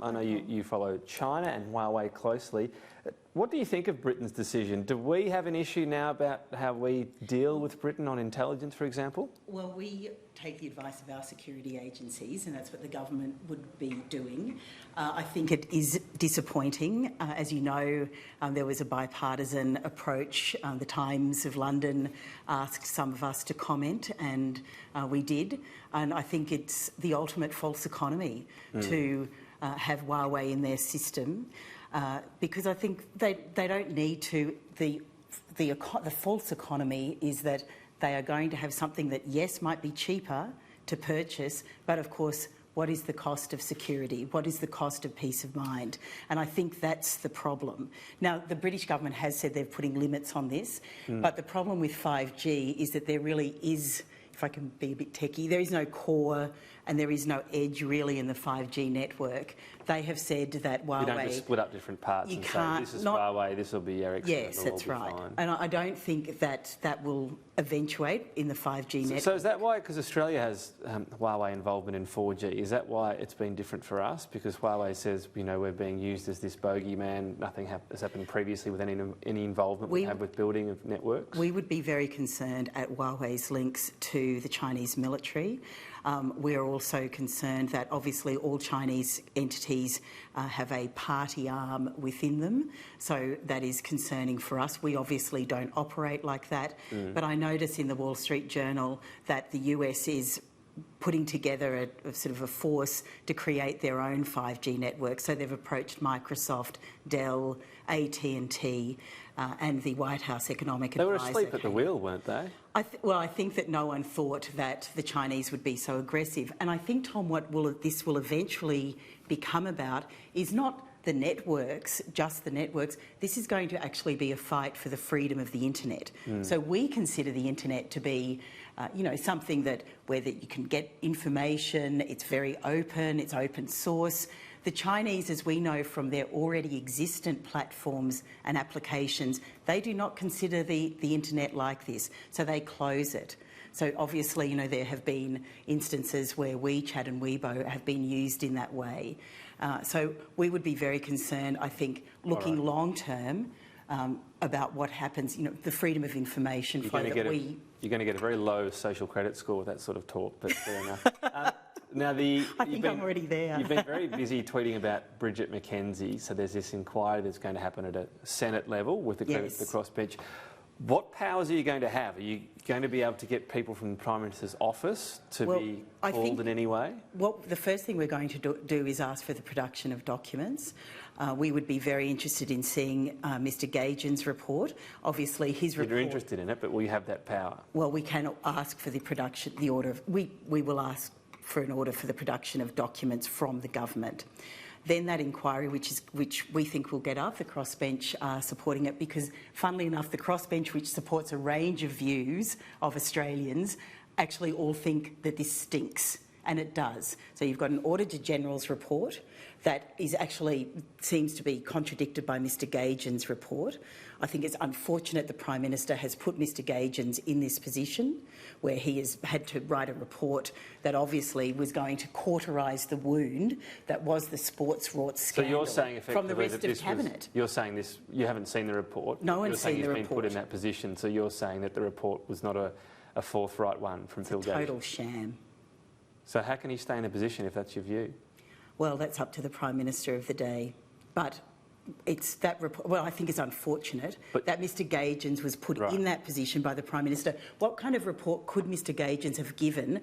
I know you follow China and Huawei closely. What do you think of Britain's decision? Do we have an issue now about how we deal with Britain on intelligence, for example? Well, we take the advice of our security agencies, and that's what the government would be doing. I think it is disappointing. As you know, there was a bipartisan approach. The Times of London asked some of us to comment, and we did. And I think it's the ultimate false economy to have Huawei in their system. Because I think they don't need to. The false economy is that they are going to have something that, yes, might be cheaper to purchase, but of course, what is the cost of security? What is the cost of peace of mind? And I think that's the problem. Now, the British government has said they're putting limits on this, but the problem with 5G is that there really is, if I can be a bit techie, there is no core and there is no edge really in the 5G network. They have said that Huawei... You don't just split up different parts and say, this is Huawei, this will be Ericsson. Yes, that's right. Fine. And I don't think that will eventuate in the 5G network. So is that why, because Australia has Huawei involvement in 4G, is that why it's been different for us? Because Huawei says, you know, we're being used as this bogeyman, nothing has happened previously with any involvement we have with building of networks? We would be very concerned at Huawei's links to the Chinese military. We're also concerned that obviously all Chinese entities have a party arm within them, so that is concerning for us. We obviously don't operate like that, but I notice in the Wall Street Journal that the US is putting together a sort of a force to create their own 5G network. So they've approached Microsoft, Dell, AT&T and the White House Economic Advisor. They were asleep at the wheel, weren't they? I think that no one thought that the Chinese would be so aggressive. And I think, Tom, what this will eventually become about is not the networks, just the networks. This is going to actually be a fight for the freedom of the internet. So we consider the internet to be you know, something that where you can get information, it's very open, it's open source. The Chinese, as we know from their already existent platforms and applications, they do not consider the internet like this, so they close it. So obviously, you know, there have been instances where WeChat and Weibo have been used in that way. So we would be very concerned, I think, looking long term about what happens, you know, the freedom of information flow that we... You're going to get a very low social credit score with that sort of talk, but fair enough. Now, I think I'm already there. You've been very busy tweeting about Bridget McKenzie. So there's this inquiry that's going to happen at a Senate level with the credit to the crossbench. What powers are you going to have? Are you going to be able to get people from the Prime Minister's office to be called in any way? Well, the first thing we're going to do is ask for the production of documents. We would be very interested in seeing Mr Gagin's report. Obviously, his report... You're interested in it, but will you have that power? Well, we can ask for the production, the order of... We will ask for an order for the production of documents from the government. Then that inquiry, which we think will get up, the crossbench supporting it, because funnily enough, the crossbench, which supports a range of views of Australians, actually all think that this stinks, and it does. So you've got an Auditor General's report that is actually seems to be contradicted by Mr Gagin's report. I think it's unfortunate the Prime Minister has put Mr Gagin's in this position where he has had to write a report that obviously was going to cauterise the wound that was the sports rorts scandal. So you're saying effectively from the rest of Cabinet. You're saying this, you haven't seen the report. No one's seen the report. He's been put in that position, so you're saying that the report was not a forthright one from Phil Gagin. It's a total sham. So how can he stay in a position if that's your view? Well, that's up to the Prime Minister of the day. But it's that report. Well, I think it's unfortunate that Mr Gagin's was put in that position by the Prime Minister. What kind of report could Mr Gagin's have given?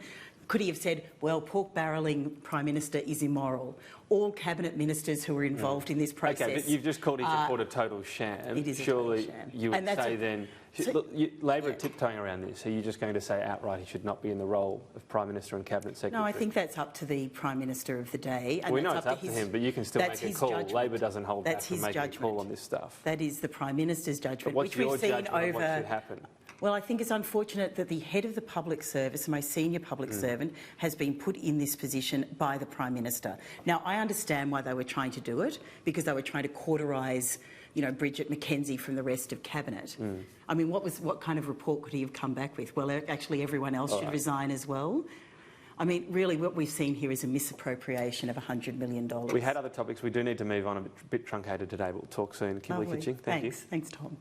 Could he have said, well, pork barrelling Prime Minister is immoral? All Cabinet Ministers who were involved in this process... OK, but you've just called his report a total sham. It is Surely a total sham. You would say then... Look, Labor are tiptoeing around this. So you're just going to say outright he should not be in the role of Prime Minister and Cabinet Secretary? No, I think that's up to the Prime Minister of the day. And we know it's up to him, but you can still make a call. Judgment. Labor doesn't hold back from making a call on this stuff. That is the Prime Minister's judgment, but what's which we've seen judgment over... on what should happen? Well, I think it's unfortunate that the head of the public service, the most senior public servant, has been put in this position by the Prime Minister. Now, I understand why they were trying to do it, because they were trying to cauterise, you know, Bridget McKenzie from the rest of Cabinet. I mean, what kind of report could he have come back with? Well, actually, everyone else should resign as well. I mean, really what we've seen here is a misappropriation of $100 million. We had other topics. We do need to move on, a bit truncated today, but we'll talk soon. Kimberley Kitching, thank you. Thanks, Tom.